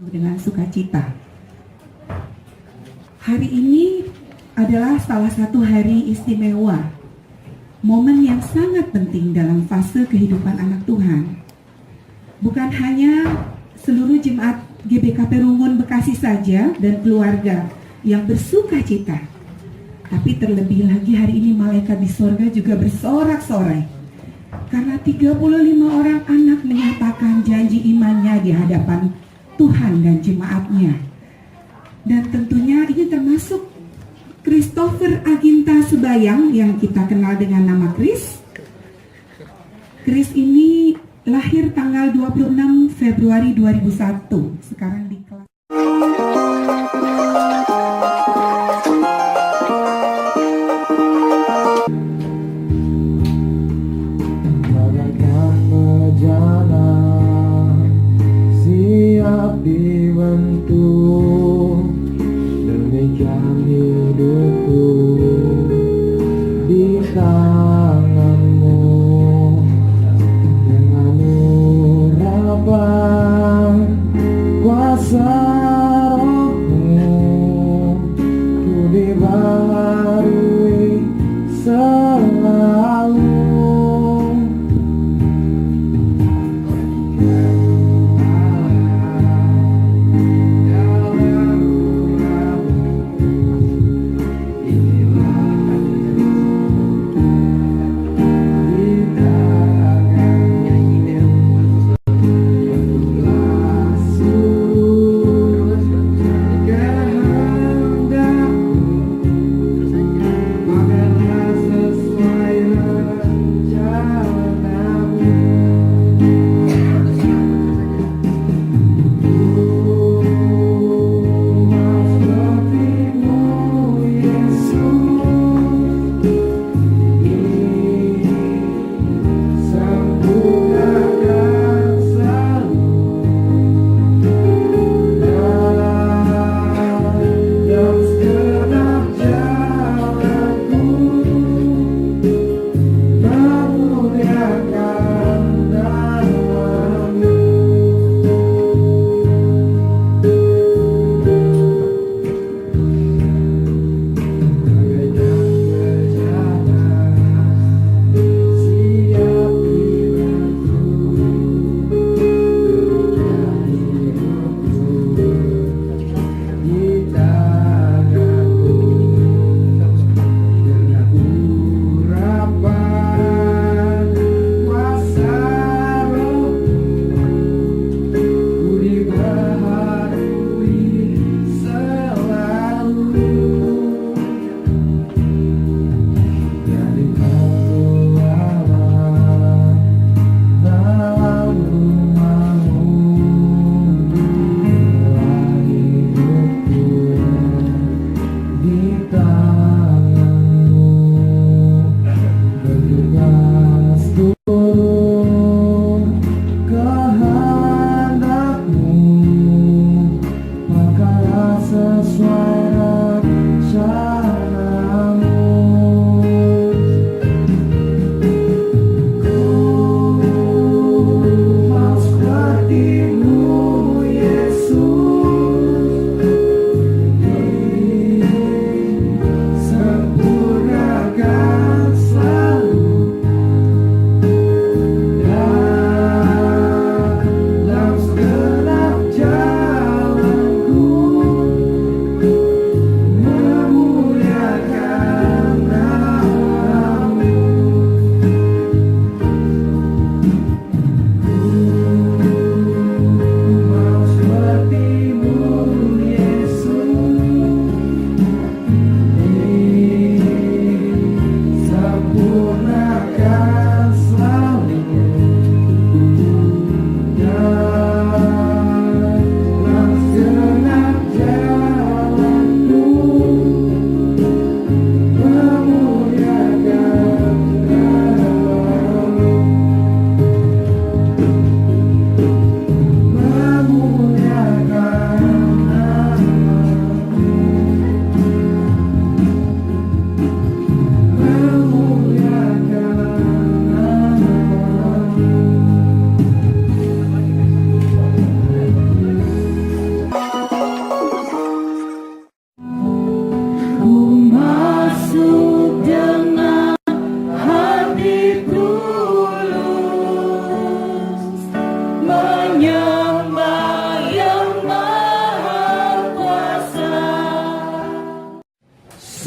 dengan sukacita. Hari ini adalah salah satu hari istimewa, momen yang sangat penting dalam fase kehidupan anak Tuhan. Bukan hanya seluruh jemaat GBKP Rungun Bekasi saja dan keluarga yang bersuka cita, tapi terlebih lagi hari ini malaikat di sorga juga bersorak-sorai karena 35 orang anak menyatakan janji imannya di hadapan Tuhan dan jemaatnya. Dan tentunya ini termasuk Christopher Aginta Subayang yang kita kenal dengan nama Chris. Chris ini lahir tanggal 26 Februari 2001. Sekarang di kelas dibentuk demikian hidupku di tanganmu dengan urapan kuasa rohmu ku dibaharui selalu.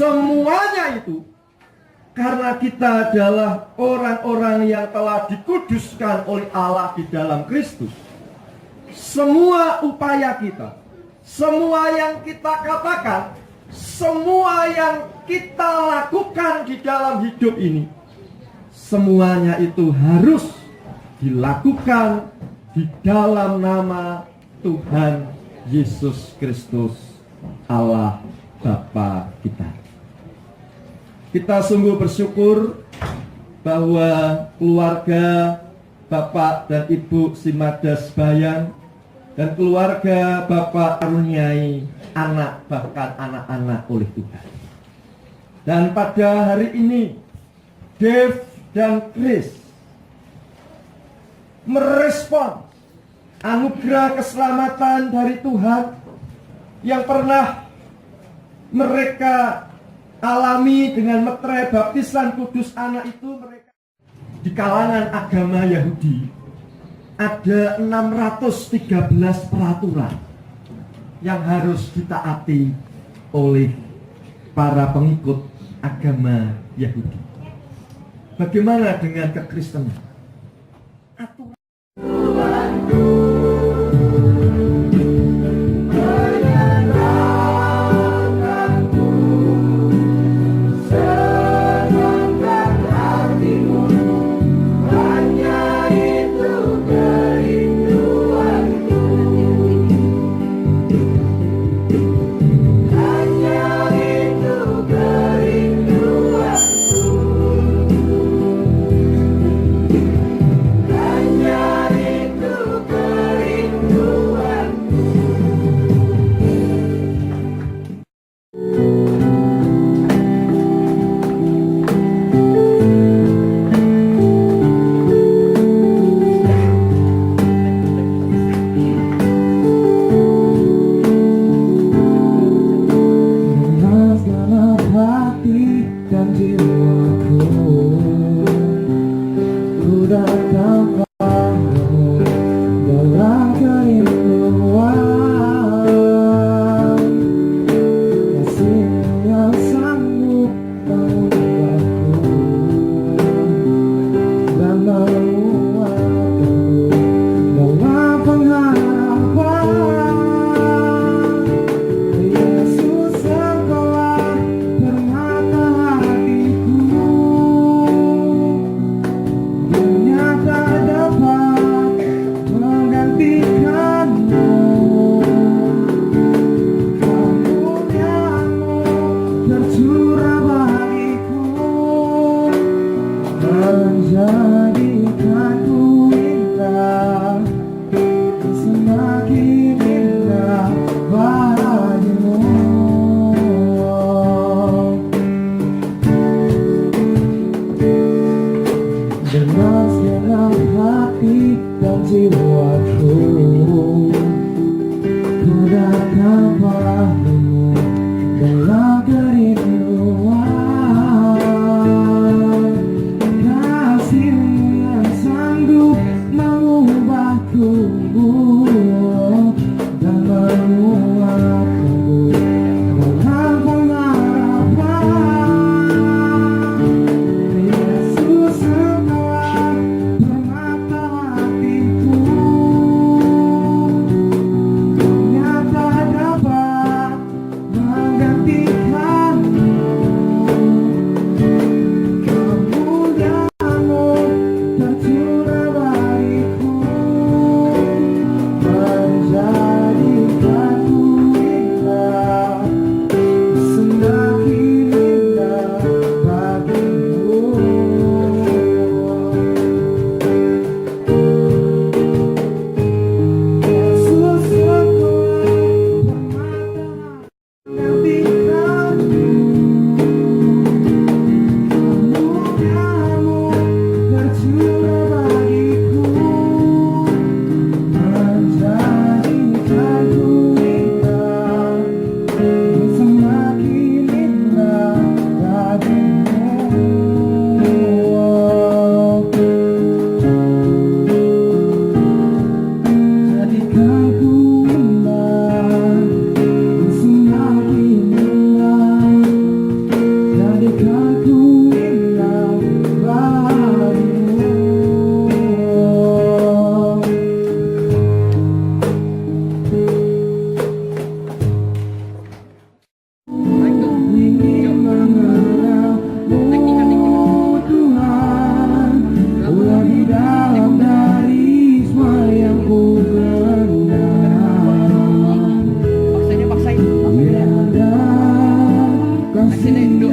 semuanya itu karena kita adalah orang-orang yang telah dikuduskan oleh Allah di dalam Kristus. Semua upaya kita, semua yang kita katakan, semua yang kita lakukan di dalam hidup ini, semuanya itu harus dilakukan di dalam nama Tuhan Yesus Kristus, Allah Bapa kita. Kita sungguh bersyukur bahwa keluarga Bapak dan Ibu Simadas Bayan dan keluarga Bapak karuniai anak, bahkan anak-anak oleh Tuhan. Dan pada hari ini Dave dan Chris merespon anugerah keselamatan dari Tuhan yang pernah mereka alami dengan meterai baptisan kudus anak itu. Mereka di kalangan agama Yahudi ada 613 peraturan yang harus ditaati oleh para pengikut agama Yahudi. Bagaimana dengan kekristenan? Yesus engkaulah permata hatiku.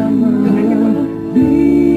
bersama Dengan kita. di